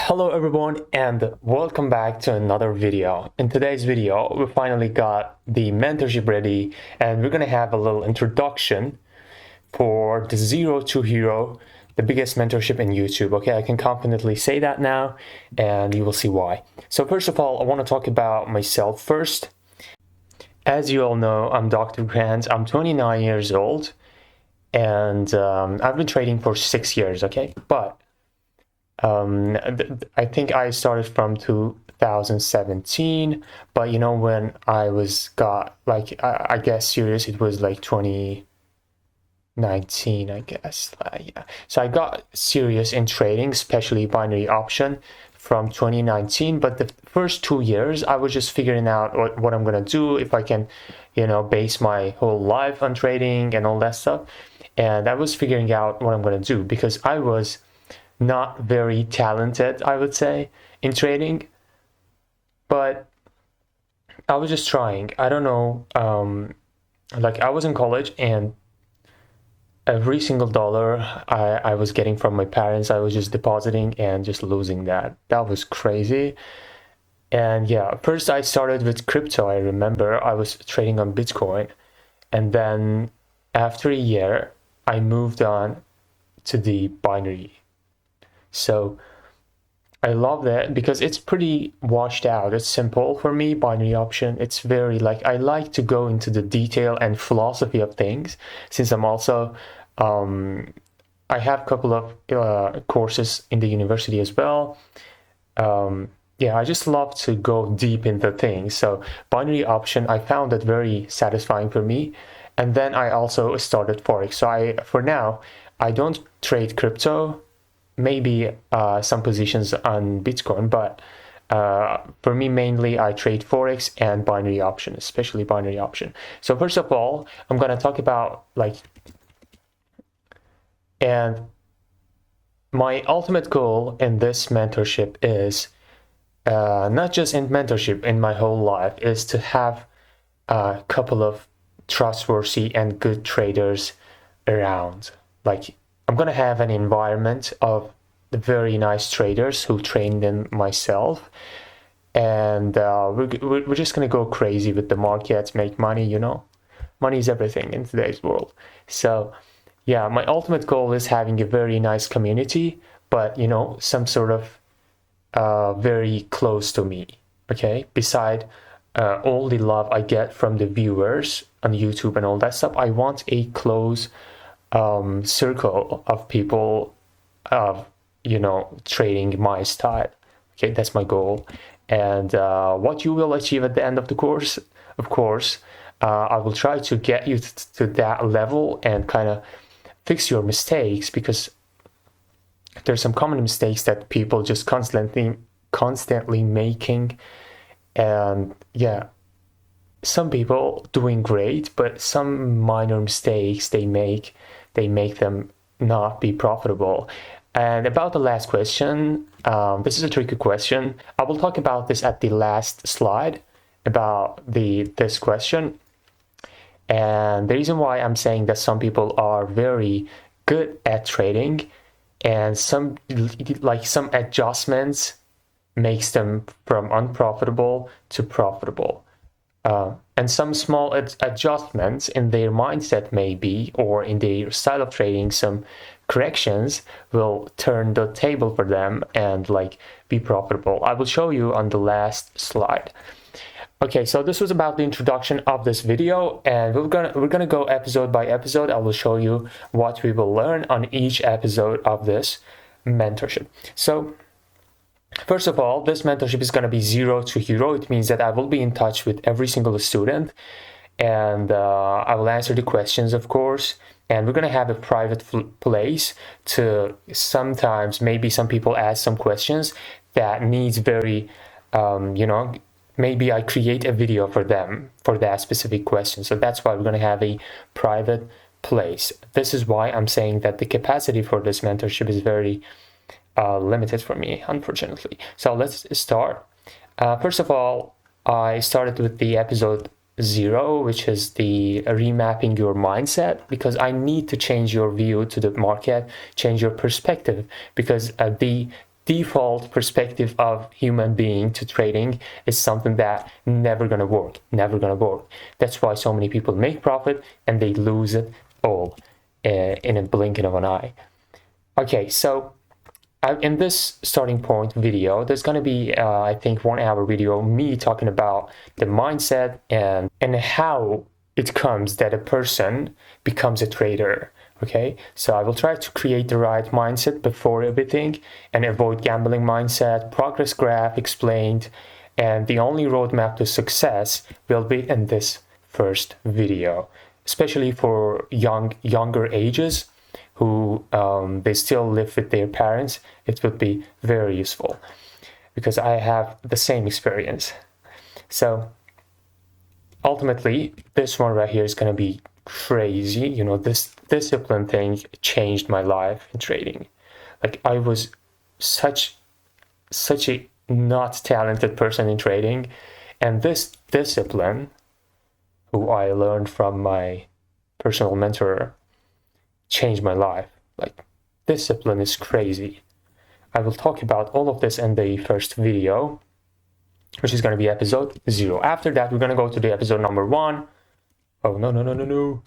Hello everyone and welcome back to another video. In today's video, we finally got the mentorship ready and we're gonna have a little introduction for the Zero to Hero, the biggest mentorship in YouTube. Okay, I can confidently say that now and you will see why. So first of all, I want to talk about myself first. As you all know, I'm Dr. Grant. I'm 29 years old and I've been trading for 6 years, okay? But I think I started from 2017, but you know, when I I guess serious, it was like 2019, I guess. Yeah. So I got serious in trading, especially binary option from 2019, but the first 2 years I was just figuring out what I'm gonna do, if I can, you know, base my whole life on trading and all that stuff. And I was figuring out what I'm gonna do because I was not very talented, I would say, in trading, but I was just trying. I don't know, like I was in college and every single dollar I was getting from my parents, I was just depositing and just losing that. That was crazy. And yeah, first I started with crypto. I remember I was trading on Bitcoin, and then after a year I moved on to the binary. So I love that because it's pretty washed out. It's simple for me, binary option. It's very I like to go into the detail and philosophy of things, since I'm also, I have a couple of courses in the university as well. Yeah, I just love to go deep into things. So binary option, I found it very satisfying for me. And then I also started FOREX. So for now, I don't trade crypto, maybe some positions on Bitcoin, but for me mainly I trade Forex and binary option, especially binary option. So first of all, I'm gonna talk about and my ultimate goal in this mentorship is not just in mentorship, in my whole life, is to have a couple of trustworthy and good traders around. I'm gonna have an environment of very nice traders who train them myself, and we're just gonna go crazy with the markets, make money. You know, money is everything in today's world. So yeah, my ultimate goal is having a very nice community, but you know, some sort of very close to me. Okay, beside all the love I get from the viewers on YouTube and all that stuff, I want a close circle of people of, you know, trading my style. Okay, that's my goal. And what you will achieve at the end of the course, of course, I will try to get you to that level and kind of fix your mistakes, because there's some common mistakes that people just constantly making. And yeah, some people doing great, but some minor mistakes they make them not be profitable. And about the last question, this is a tricky question. I will talk about this at the last slide about this question. And the reason why I'm saying that some people are very good at trading and some adjustments makes them from unprofitable to profitable. And some small adjustments in their mindset maybe, or in their style of trading, some corrections will turn the table for them and be profitable. I will show you on the last slide. Okay, so this was about the introduction of this video, and we're gonna go episode by episode. I will show you what we will learn on each episode of this mentorship. So first of all, this mentorship is going to be Zero to Hero. It means that I will be in touch with every single student, and I will answer the questions, of course. And we're going to have a private place to sometimes, maybe some people ask some questions that needs very, you know, maybe I create a video for them for that specific question. So that's why we're going to have a private place. This is why I'm saying that the capacity for this mentorship is very limited for me, unfortunately. So let's start. First of all, I started with the episode 0, which is the remapping your mindset, because I need to change your view to the market, change your perspective, because the default perspective of human being to trading is something that never gonna work. That's why so many people make profit and they lose it all in a blinking of an eye. Okay, so in this starting point video, there's going to be, I think, 1 hour video, me talking about the mindset and how it comes that a person becomes a trader. Okay, so I will try to create the right mindset before everything and avoid gambling mindset, progress graph explained, and the only roadmap to success will be in this first video, especially for younger ages who they still live with their parents. It would be very useful because I have the same experience. So ultimately, this one right here is going to be crazy. You know, this discipline thing changed my life in trading. Like, I was such a not talented person in trading, and this discipline, who I learned from my personal mentor, changed my life. Like, discipline is crazy. I will talk about all of this in the first video, which is going to be episode 0. After that, we're going to go to the episode number 1. Oh, no.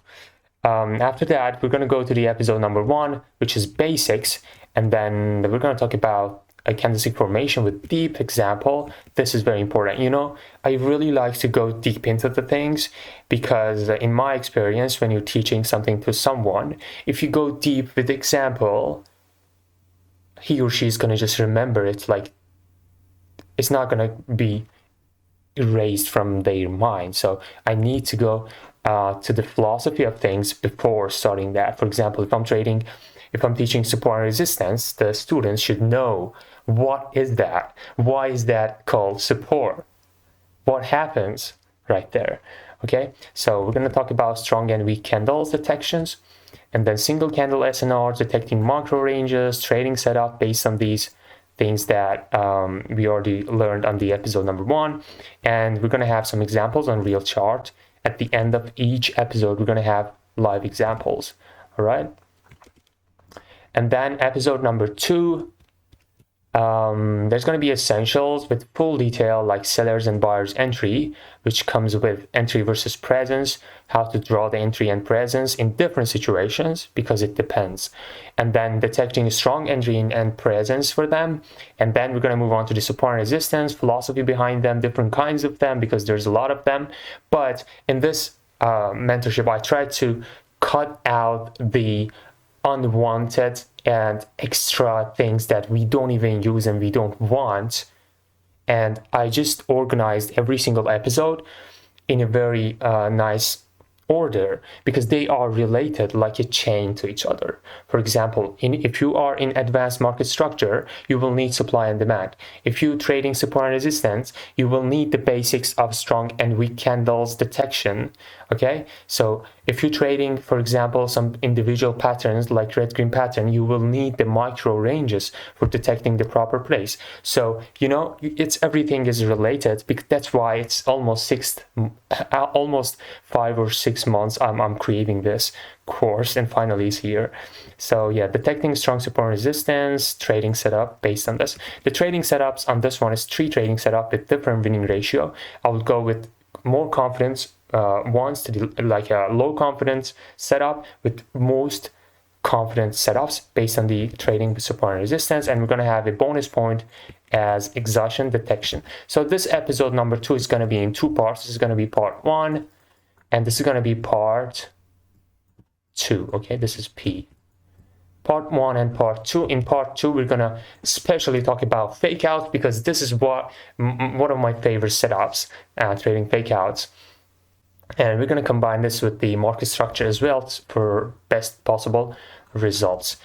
After that, we're going to go to the episode number 1, which is basics. And then we're going to talk about a candlestick formation with deep example. This is very important. You know, I really like to go deep into the things because in my experience, when you're teaching something to someone, if you go deep with example, he or she is going to just remember it. Like, it's not going to be erased from their mind. So I need to go to the philosophy of things before starting that. For example, if I'm teaching support and resistance, the students should know, what is that? Why is that called support? What happens right there? Okay, so we're going to talk about strong and weak candles detections, and then single candle SNR, detecting macro ranges, trading setup based on these things that we already learned on the episode number 1. And we're going to have some examples on real chart. At the end of each episode, we're going to have live examples. All right. And then episode number 2, there's going to be essentials with full detail, like sellers and buyers entry, which comes with entry versus presence, how to draw the entry and presence in different situations, because it depends. And then detecting a strong entry and presence for them. And then we're going to move on to the support and resistance, philosophy behind them, different kinds of them, because there's a lot of them. But in this mentorship, I try to cut out the unwanted and extra things that we don't even use and we don't want, and I just organized every single episode in a very nice order, because they are related like a chain to each other. For example, if you are in advanced market structure, you will need supply and demand. If you're trading support and resistance, you will need the basics of strong and weak candles detection. Okay, so if you're trading, for example, some individual patterns like red-green pattern, you will need the micro ranges for detecting the proper place. So, you know, everything is related, because that's why it's almost 5 or 6 months I'm creating this course, and finally it's here. So yeah, detecting strong support and resistance, trading setup based on this. The trading setups on this one is 3 trading setup with different winning ratio. I will go with more confidence ones to like a low confidence setup with most confident setups based on the trading support and resistance, and we're going to have a bonus point as exhaustion detection. So this episode number 2 is going to be in 2 parts. This is going to be part 1, and this is going to be part 2. Okay, this is P. Part 1 and part 2. In part 2, we're going to especially talk about fake outs, because this is one of my favorite setups, trading fake outs. And we're going to combine this with the market structure as well for best possible results.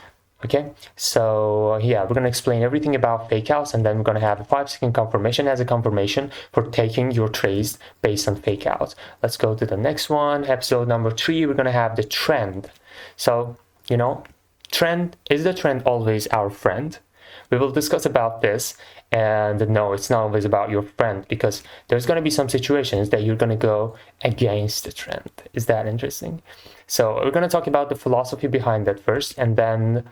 Okay, so yeah, we're going to explain everything about fake outs, and then we're going to have a 5-second confirmation as a confirmation for taking your trades based on fake outs. Let's go to the next one. Episode number 3, we're going to have the trend. So, you know, is the trend always our friend? We will discuss about this, and no, it's not always about your friend, because there's going to be some situations that you're going to go against the trend. Is that interesting? So we're going to talk about the philosophy behind that first, and then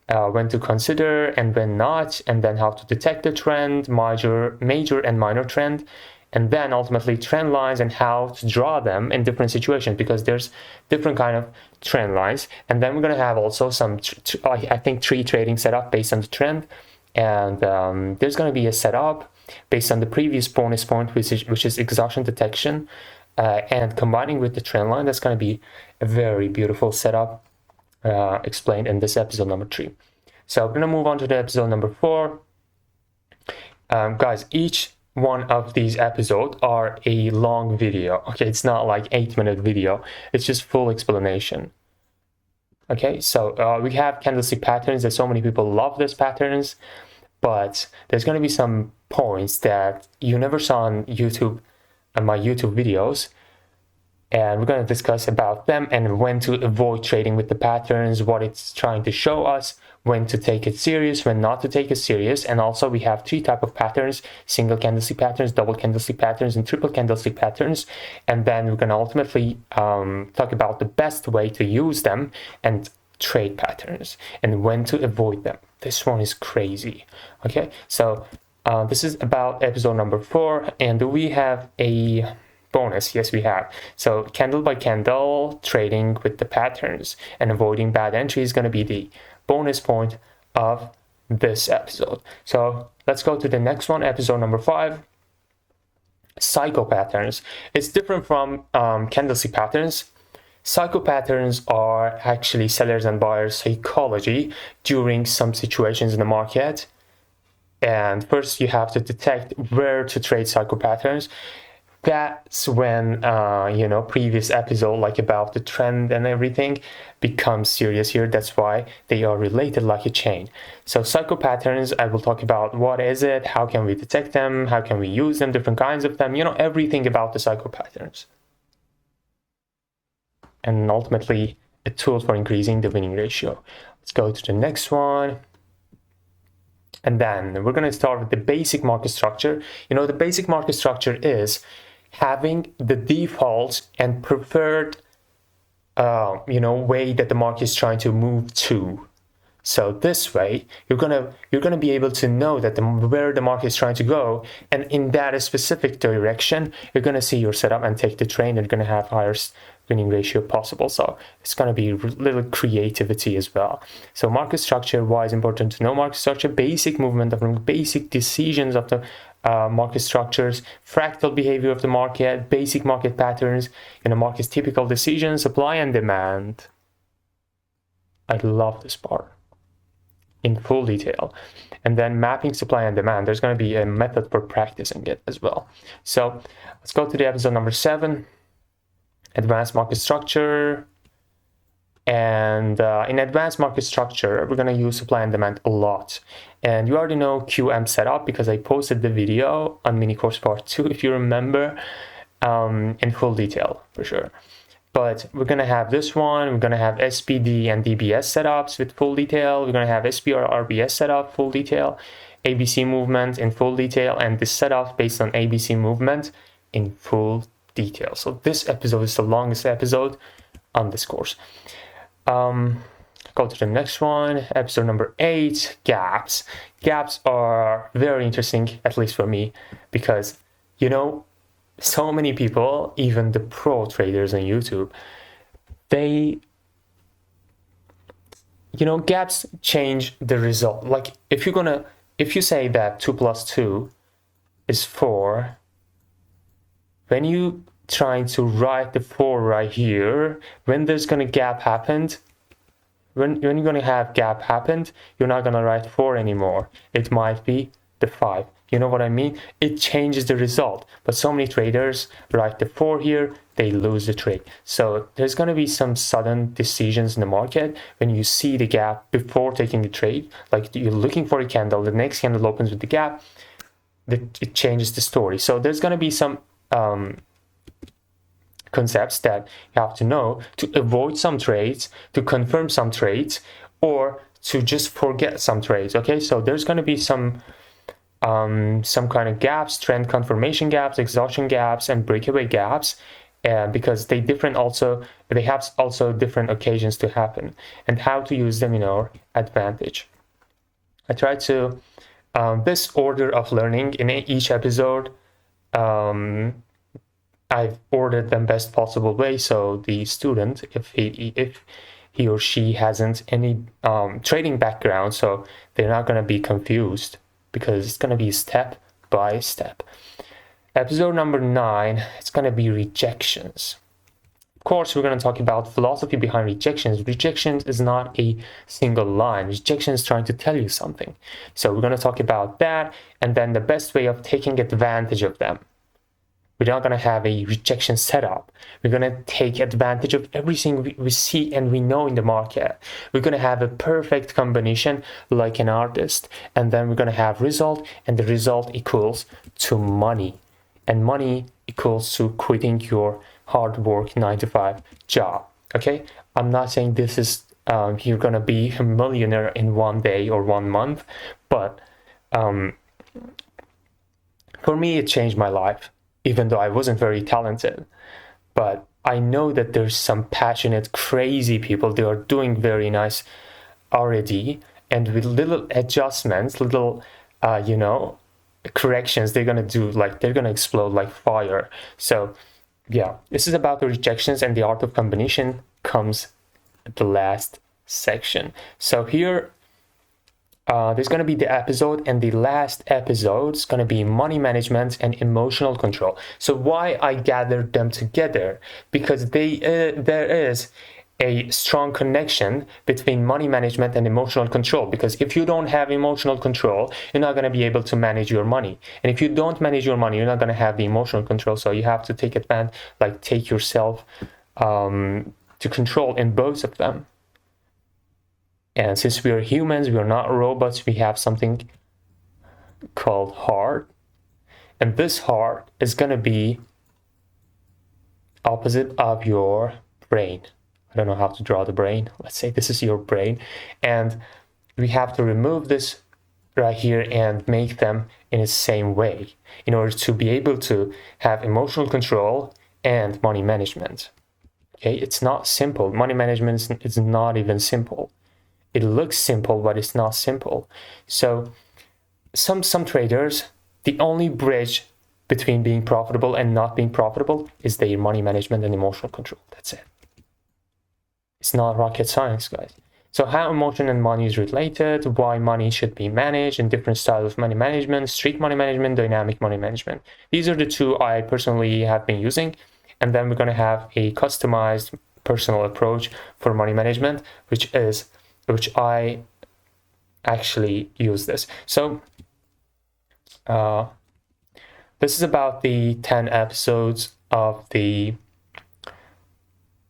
when to consider and when not, and then how to detect the trend, major and minor trend, and then ultimately trend lines and how to draw them in different situations, because there's different kind of trend lines. And then we're going to have also some I think 3 trading setup based on the trend, and there's going to be a setup based on the previous bonus point, which is exhaustion detection, and combining with the trend line. That's going to be a very beautiful setup explained in this episode number 3. So we're going to move on to the episode number 4. Guys, each one of these episodes are a long video. Okay, it's not like 8-minute video. It's just full explanation. Okay, so we have candlestick patterns. There's so many people love these patterns, but there's going to be some points that you never saw on YouTube, on my YouTube videos, and we're going to discuss about them and when to avoid trading with the patterns, what it's trying to show us, when to take it serious, when not to take it serious. And also we have 3 types of patterns: single candlestick patterns, double candlestick patterns, and triple candlestick patterns. And then we're going to ultimately talk about the best way to use them and trade patterns and when to avoid them. This one is crazy. Okay, so this is about episode number 4. And do we have a bonus? Yes, we have. So candle by candle trading with the patterns and avoiding bad entry is going to be the bonus point of this episode. So let's go to the next one, episode number 5, psycho patterns. It's different from candlestick patterns. Psycho patterns are actually sellers and buyers psychology during some situations in the market. And first you have to detect where to trade psycho patterns. That's when previous episode, like about the trend and everything, becomes serious here. That's why they are related like a chain. So psycho patterns, I will talk about what is it, how can we detect them, how can we use them, different kinds of them, everything about the psycho patterns. And ultimately a tool for increasing the winning ratio. Let's go to the next one. And then we're going to start with the basic market structure. The basic market structure is having the default and preferred way that the market is trying to move to. So this way you're gonna be able to know that where the market is trying to go, and in that specific direction you're gonna see your setup and take the trade, and you're gonna have highest winning ratio possible. So it's gonna be little creativity as well. So market structure, why is important to know market structure? Basic movement of basic decisions of the market structures, fractal behavior of the market, basic market patterns, market's typical decisions, supply and demand. I love this part in full detail. And then mapping supply and demand. There's going to be a method for practicing it as well. So let's go to the episode number 7, advanced market structure. And in advanced market structure, we're going to use supply and demand a lot. And you already know QM setup because I posted the video on mini course part 2, if you remember, in full detail for sure. But we're going to have this one. We're going to have SPD and DBS setups with full detail. We're going to have SPR RBS setup, full detail, ABC movement in full detail, and this setup based on ABC movement in full detail. So this episode is the longest episode on this course. Go to the next one, episode number 8, gaps. Gaps are very interesting, at least for me, because, so many people, even the pro traders on YouTube, they, gaps change the result. Like if you say that 2 + 2 is 4, when you trying to write the 4 right here, when there's gonna gap happened, when you're gonna have gap happened, you're not gonna write 4 anymore. It might be the 5. You know what I mean? It changes the result. But so many traders write the 4 here, they lose the trade. So there's gonna be some sudden decisions in the market when you see the gap before taking the trade. Like you're looking for a candle, the next candle opens with the gap, it changes the story. So there's gonna be some concepts that you have to know to avoid some trades, to confirm some trades, or to just forget some trades. Okay, so there's going to be some kind of gaps, trend confirmation gaps, exhaustion gaps, and breakaway gaps. and because they have also different occasions to happen, and how to use them in our advantage. I try to this order of learning in each episode. I've ordered them best possible way, so the student, if he or she hasn't any trading background, so they're not going to be confused, because it's going to be step by step. Episode number 9, it's going to be rejections. Of course, we're going to talk about philosophy behind rejections. Rejections is not a single line. Rejection is trying to tell you something. So we're going to talk about that, and then the best way of taking advantage of them. We're not going to have a rejection setup. We're going to take advantage of everything we see and we know in the market. We're going to have a perfect combination like an artist. And then we're going to have result, and the result equals to money. And money equals to quitting your hard work 9-to-5 job. Okay? I'm not saying this is you're going to be a millionaire in one day or 1 month. But for me, it changed my life. Even though I wasn't very talented, but I know that there's some passionate, crazy people. They are doing very nice already, and with little adjustments, little, corrections, they're gonna do, like, they're gonna explode like fire. So, yeah, this is about the rejections, and the art of combination comes at the last section. So here, there's going to be the episode, and the last episode is going to be money management and emotional control. So why I gathered them together? Because there is a strong connection between money management and emotional control. Because if you don't have emotional control, you're not going to be able to manage your money. And if you don't manage your money, you're not going to have the emotional control. So you have to take yourself to control in both of them. And since we are humans, we are not robots, we have something called heart. And this heart is going to be opposite of your brain. I don't know how to draw the brain. Let's say this is your brain. And we have to remove this right here and make them in the same way in order to be able to have emotional control and money management. Okay, it's not simple. Money management is not even simple. It looks simple, but it's not simple. So some traders, the only bridge between being profitable and not being profitable is their money management and emotional control. That's it. It's not rocket science, guys. So how emotion and money is related, why money should be managed, and different styles of money management, strict money management, dynamic money management. These are the two I personally have been using. And then we're going to have a customized personal approach for money management, which I actually use this. So this is about the 10 episodes of the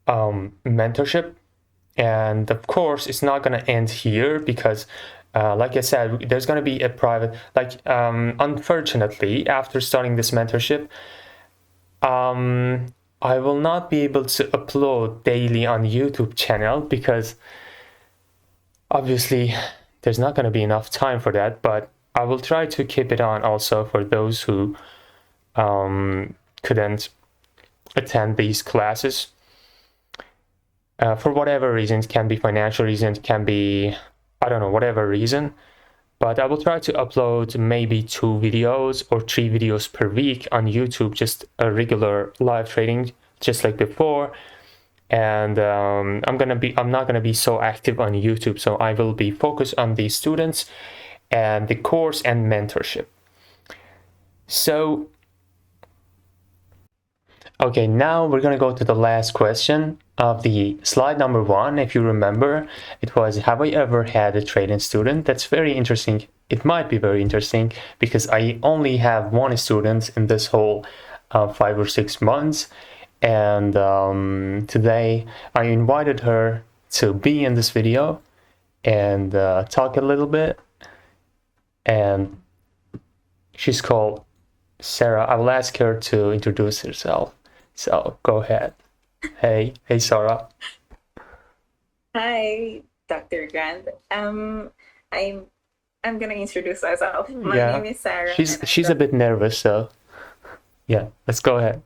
mentorship. And of course, it's not going to end here because, like I said, there's going to be a private, unfortunately, after starting this mentorship, I will not be able to upload daily on YouTube channel because obviously there's not going to be enough time for that, but I will try to keep it on also for those who couldn't attend these classes. For whatever reasons, can be financial reasons, can be, I don't know, whatever reason. But I will try to upload maybe 2 videos or 3 videos per week on YouTube, just a regular live trading, just like before. And I'm not gonna be so active on YouTube, so I will be focused on the students and the course and mentorship. So, okay, now we're gonna go to the last question of the slide number 1. If you remember, it was, have I ever had a trading student? That's very interesting. It might be very interesting because I only have 1 student in this whole 5 or 6 months. And today I invited her to be in this video and talk a little bit. And she's called Sarah. I will ask her to introduce herself. So go ahead. Hey, Sarah. Hi, Dr. Grant. I'm gonna introduce myself. My name is Sarah. She's a bit nervous, so yeah, let's go ahead.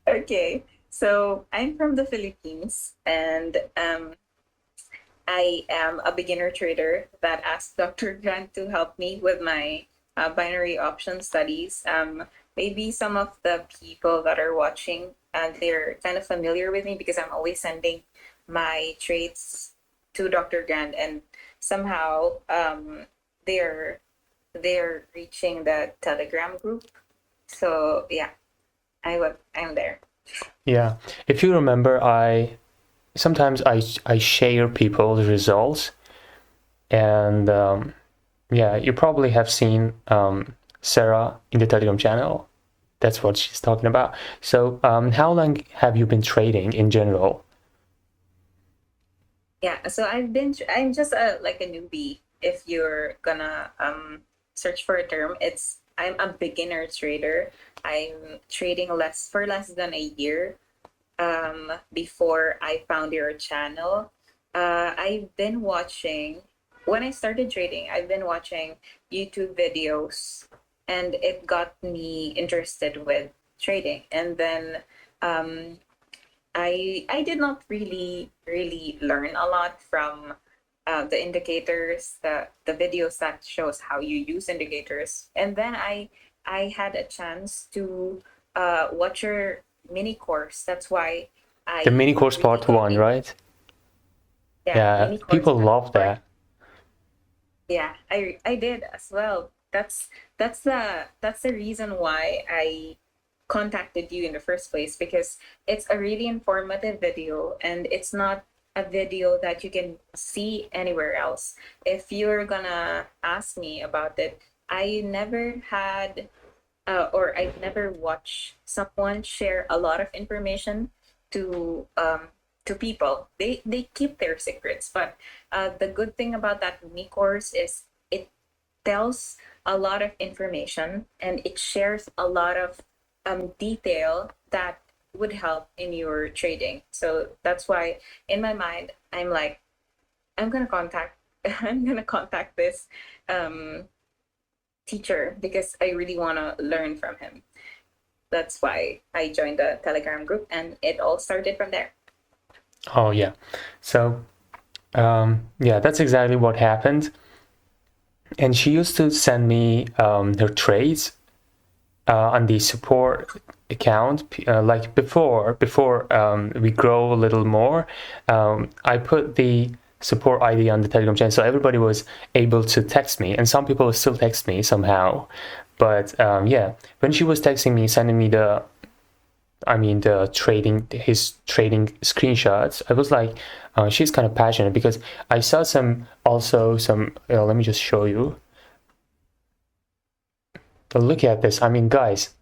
Okay, so I'm from the Philippines, and I am a beginner trader that asked Dr. Grant to help me with my binary option studies. Maybe some of the people that are watching, they're kind of familiar with me because I'm always sending my trades to Dr. Grant, and somehow they're they're reaching the Telegram group. So yeah, I'm there. Yeah, if you remember, sometimes I share people's results, and yeah, you probably have seen Sarah in the Telegram channel. That's what she's talking about. So, how long have you been trading in general? Yeah, so I'm just a like a newbie. If you're gonna search for a term, I'm a beginner trader. I'm trading less than a year before I found your channel. I've been watching when I started trading, I've been watching YouTube videos, and it got me interested with trading. And then um I did not really learn a lot from the indicators, the videos that shows how you use indicators, and then I had a chance to watch your mini course. That's why The I mini course really part got one, in. right? Yeah, Yeah, mini course people love part. that. Yeah, I did as well. That's the reason why I contacted you in the first place, because it's a really informative video, and it's not a video that you can see anywhere else. If you're gonna ask me about it, I never had or I've never watched someone share a lot of information to people. They keep their secrets, but the good thing about that mini course is it tells a lot of information, and it shares a lot of detail that would help in your trading. So that's why in my mind I'm like, I'm gonna contact I'm gonna contact this um, teacher because I really want to learn from him. That's why I joined the Telegram group, and it all started from there. Oh yeah. So, yeah, that's exactly what happened. And she used to send me her trades on the support account, like before we grow a little more. I put the support ID on the Telegram channel, so everybody was able to text me, and some people still text me somehow. But yeah, when she was texting me, sending me his trading screenshots, I was like, she's kind of passionate, because I saw some. Let me just show you. But look at this. I mean, guys,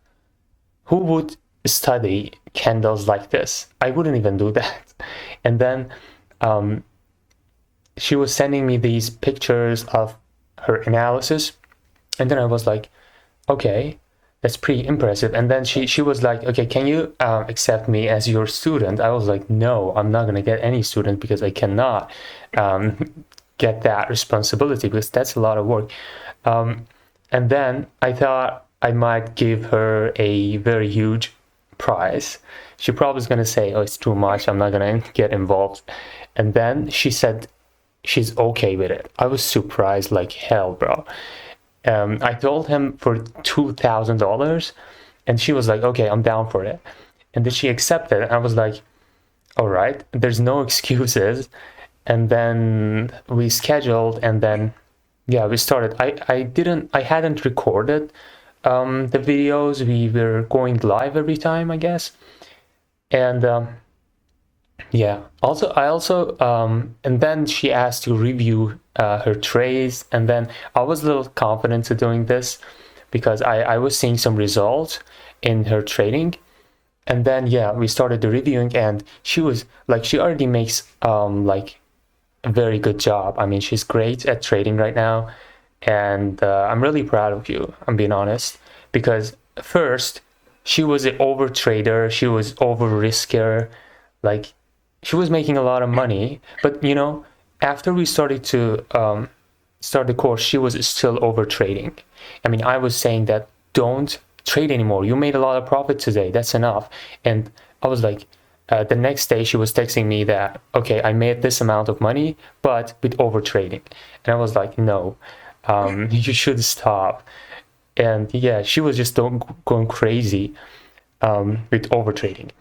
who would study candles like this? I wouldn't even do that. And then um, she was sending me these pictures of her analysis, and then I was like, okay, that's pretty impressive. And then she was like, okay, can you accept me as your student? I was like, no, I'm not gonna get any student, because I cannot get that responsibility, because that's a lot of work. And then I thought I might give her a very huge prize. She probably was gonna say, oh, it's too much, I'm not gonna get involved. And then she said she's okay with it. I was surprised like hell, bro. I told him for $2,000, and she was like, okay, I'm down for it. And then she accepted. I was like, all right, there's no excuses. And then we scheduled, and then yeah, we started. I hadn't recorded the videos. We were going live every time, I guess. And yeah, and then she asked to review her trades, and then I was a little confident to doing this, because I was seeing some results in her trading. And then yeah, we started the reviewing, and she was like, she already makes like a very good job. I mean, she's great at trading right now, and I'm really proud of you. I'm being honest, because first she was an over trader, she was over risker, like she was making a lot of money, but after we started to start the course, she was still over trading. I mean, I was saying that don't trade anymore. You made a lot of profit today. That's enough. And I was like, the next day she was texting me that, okay, I made this amount of money, but with over trading. And I was like, no, you should stop. And yeah, she was just going crazy with over trading.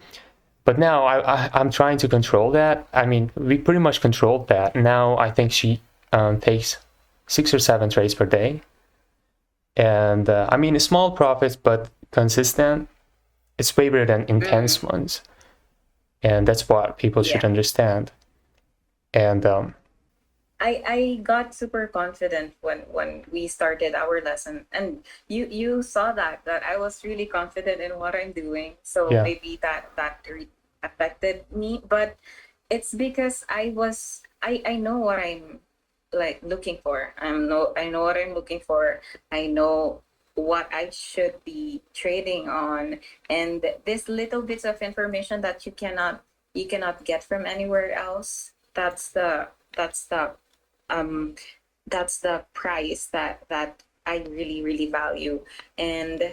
But now I'm trying to control that. I mean, we pretty much controlled that. Now I think she takes 6 or 7 trades per day. And I mean, small profits, but consistent. It's way better than intense ones. And that's what people should understand. And I got super confident when we started our lesson, and you saw that I was really confident in what I'm doing. So Yeah. maybe that affected me, but it's because I know what I'm like looking for. I know what I'm looking for. I know what I should be trading on, and this little bits of information that you cannot get from anywhere else. That's the um that's the price that I really value. And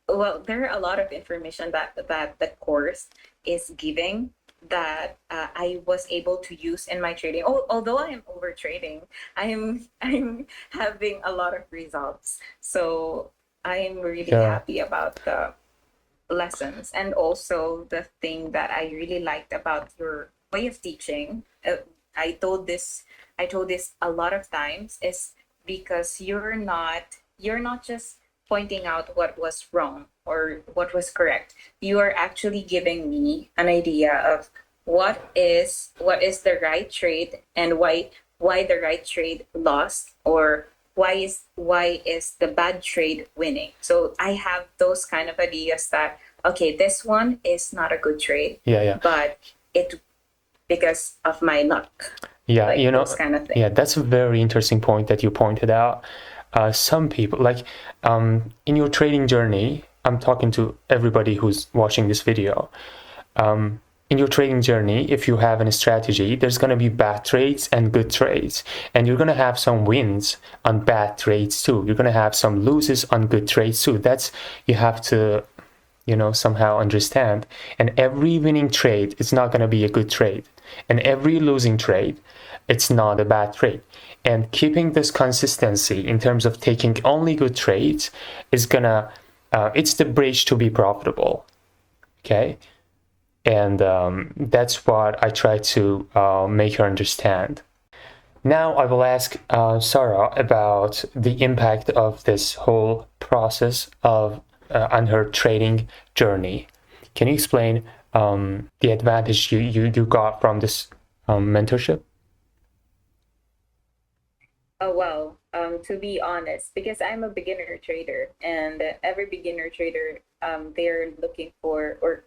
well, there are a lot of information that the course is giving that I was able to use in my trading. Although I am over trading, I'm having a lot of results. So I am really Yeah. happy about the lessons. And also the thing that I really liked about your way of teaching, I told this I told this a lot of times, is because you're not just pointing out what was wrong or what was correct. You are actually giving me an idea of what is the right trade, and why the right trade lost, or why is the bad trade winning. So I have those kind of ideas that, okay, this one is not a good trade, yeah. but it because of my luck. Yeah, Like you know, those kind of things. yeah, that's a very interesting point that you pointed out. Some people, like, in your trading journey, I'm talking to everybody who's watching this video. In your trading journey, if you have a strategy, there's going to be bad trades and good trades. And you're going to have some wins on bad trades too. You're going to have some losses on good trades too. That's, you have to, somehow understand. And every winning trade is not going to be a good trade. And every losing trade, it's not a bad trade. And keeping this consistency in terms of taking only good trades is gonna, it's the bridge to be profitable. Okay. And that's what I try to make her understand. Now I will ask Sarah about the impact of this whole process of on her trading journey. Can you explain the advantage you got from this mentorship? Oh, well, to be honest, because I'm a beginner trader, and every beginner trader, they're looking for, or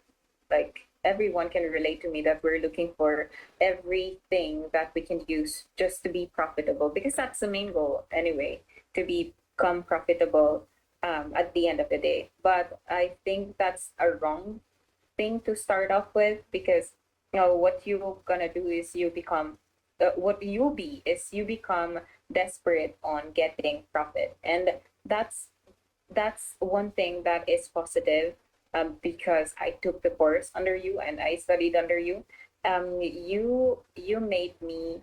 like everyone can relate to me, that we're looking for everything that we can use just to be profitable, because that's the main goal anyway, to become profitable at the end of the day. But I think that's a wrong thing to start off with, because what you're gonna do is what you'll be is you become desperate on getting profit. And that's that's one thing that is positive, because I took the course under you and I studied under you. You made me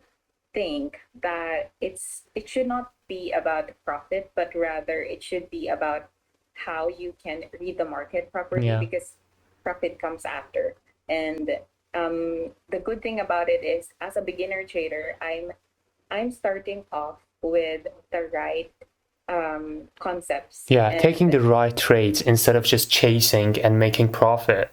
think that it should not be about profit, but rather it should be about how you can read the market properly, Yeah. because profit comes after. And the good thing about it is, as a beginner trader, I'm starting off with the right concepts. Yeah, And taking the right trades instead of just chasing and making profit.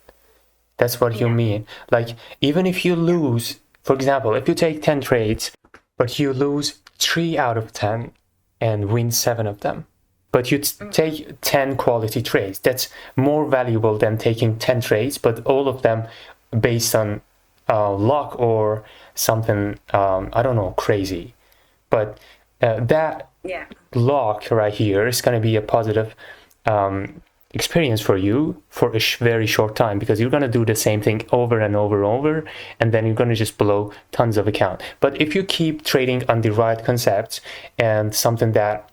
That's what you yeah, mean. Like, even if you lose, for example, if you take 10 trades, but you lose 3 out of 10 and win 7 of them, but you take 10 quality trades, that's more valuable than taking 10 trades, but all of them based on luck or something, I don't know, crazy. But that yeah, luck right here is going to be a positive experience for you for a very short time, because you're going to do the same thing over and over and over, and then you're going to just blow tons of account. But if you keep trading on the right concepts and something that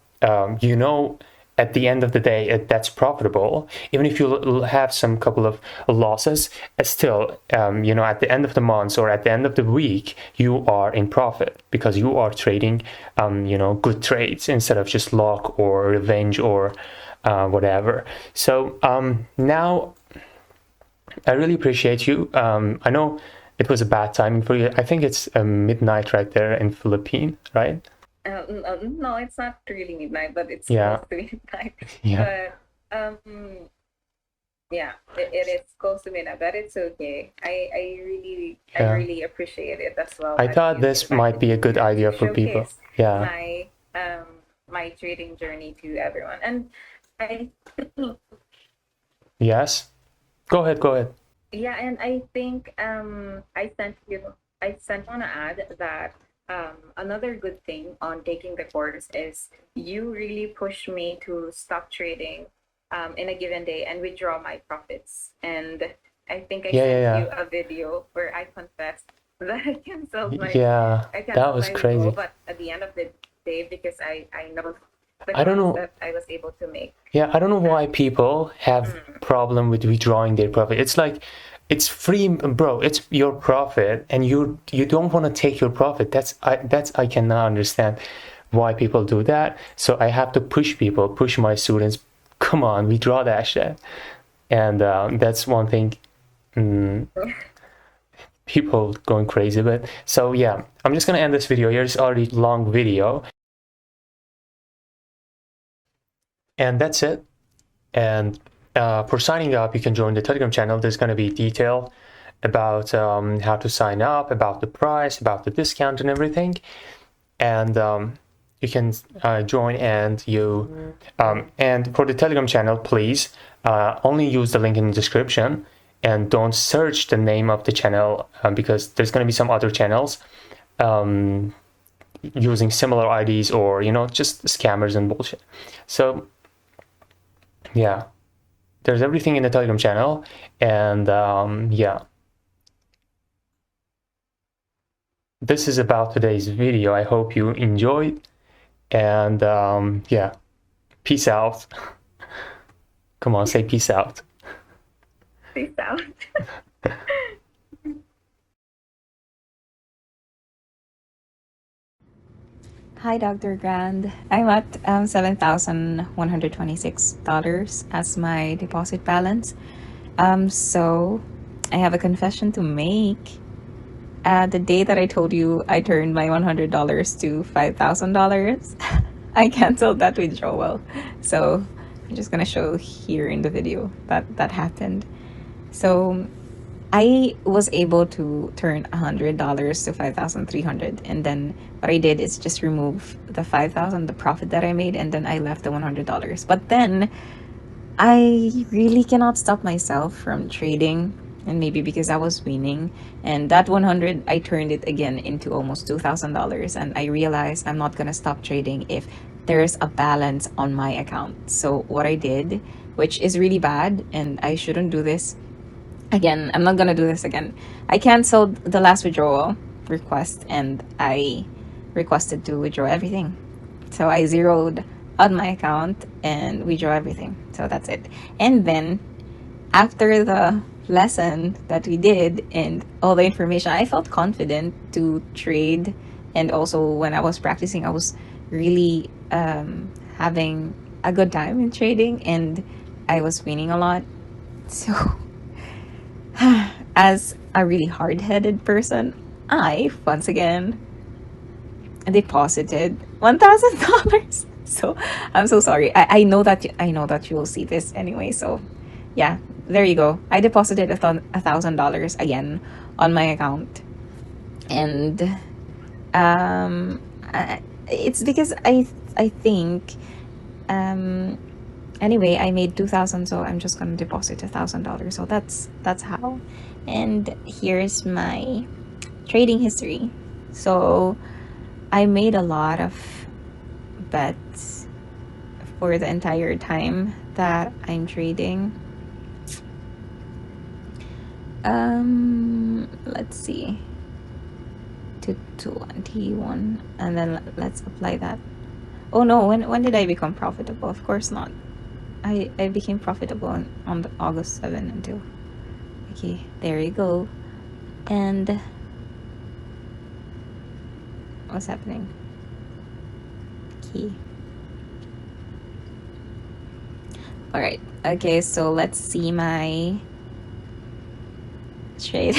at the end of the day, that's profitable. Even if you have some couple of losses, still, at the end of the month or at the end of the week, you are in profit because you are trading, good trades instead of just luck or revenge or whatever. So now I really appreciate you. I know it was a bad timing for you. I think it's midnight right there in Philippines, right? No, it's not really midnight, but it's Yeah. close to midnight. Yeah. But yeah, it is close to midnight, but it's okay. I Yeah. really appreciate it as well I that thought you this might invited be a me good here idea to for people. showcase Yeah. my my trading journey to everyone. And I Yes. Go ahead. Go ahead. yeah, and I think I sent on an ad that another good thing on taking the course is you really push me to stop trading in a given day and withdraw my profits. And I think I Yeah. sent Yeah. you a video where I confessed that Yeah. Yeah. I That canceled was my withdrawal, crazy. but at the end of the day, because I know the I don't funds know. that I was able to make. Yeah, I don't know why Um, people have mm, problem with withdrawing their profit. It's like it's free, bro. It's your profit, and you don't want to take your profit. I cannot understand why people do that. So I have to push people, push my students. Come on, withdraw that shit. And that's one thing people going crazy with. So yeah, I'm just gonna end this video here. It's already a long video, and that's it. And for signing up, you can join the Telegram channel. There's going to be detail about how to sign up, about the price, about the discount, and everything. And you can join. And for the Telegram channel, please only use the link in the description and don't search the name of the channel because there's going to be some other channels using similar IDs or just scammers and bullshit. So yeah. There's everything in the Telegram channel, and yeah, this is about today's video. I hope you enjoyed, and yeah, peace out. Come on, say peace out. peace out. Hi, Dr. Grand. I'm at $7,126 as my deposit balance. So I have a confession to make. The day that I told you I turned my $100 to $5,000, I canceled that withdrawal. So I'm just gonna show here in the video that happened. So I was able to turn $100 to 5,300, and then what I did is just remove the 5,000, the profit that I made, and then I left the $100. But then I really cannot stop myself from trading, and maybe because I was winning, and that 100 I turned it again into almost $2,000, and I realized I'm not gonna stop trading if there's a balance on my account. So what I did, which is really bad, and I shouldn't do this again, I'm not gonna do this again. I canceled the last withdrawal request and I requested to withdraw everything. So I zeroed on my account and withdraw everything. So that's it. And then after the lesson that we did and all the information, I felt confident to trade. And also when I was practicing, I was really having a good time in trading and I was winning a lot. So as a really hard-headed person, I once again deposited $1,000. So I'm so sorry. I know that you will see this anyway. So yeah, there you go. I deposited $1,000 again on my account, and it's because I think anyway, I made 2,000, so I'm just gonna deposit $1,000. So that's how. And here's my trading history. So I made a lot of bets for the entire time that I'm trading. Let's see, to 21, and then let's apply that. Oh no, when did I become profitable? Of course not. I became profitable on the August 7 until. Okay, there you go. And what's happening? Okay. All right. Okay, so let's see my trade.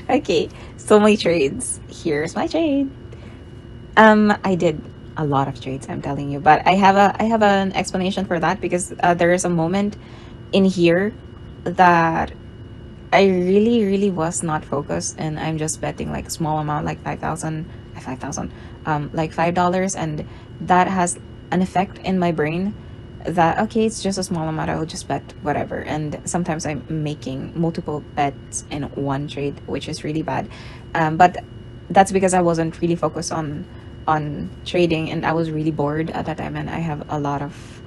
Okay, so my trades. Here's my trade. I did a lot of trades, I'm telling you, but I have an explanation for that because there is a moment in here that I really was not focused, and I'm just betting like small amount, like 5,000, like $5, and that has an effect in my brain that okay, it's just a small amount, I will just bet whatever. And sometimes I'm making multiple bets in one trade, which is really bad. But that's because I wasn't really focused on trading, and I was really bored at that time, and I have a lot of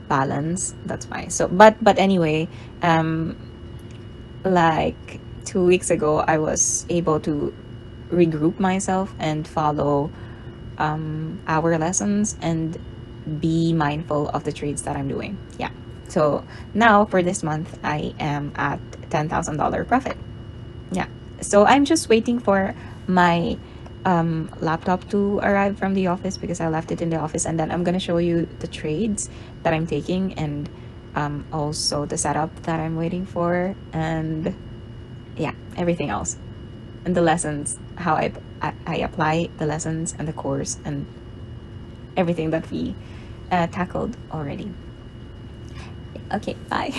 balance. That's why. So, but anyway, like 2 weeks ago, I was able to regroup myself and follow our lessons and be mindful of the trades that I'm doing. Yeah. So now for this month, I am at $10,000 profit. Yeah. So I'm just waiting for my laptop to arrive from the office because I left it in the office, and then I'm gonna show you the trades that I'm taking, and also the setup that I'm waiting for, and yeah, everything else, and the lessons, how I apply the lessons and the course and everything that we tackled already. Okay, bye.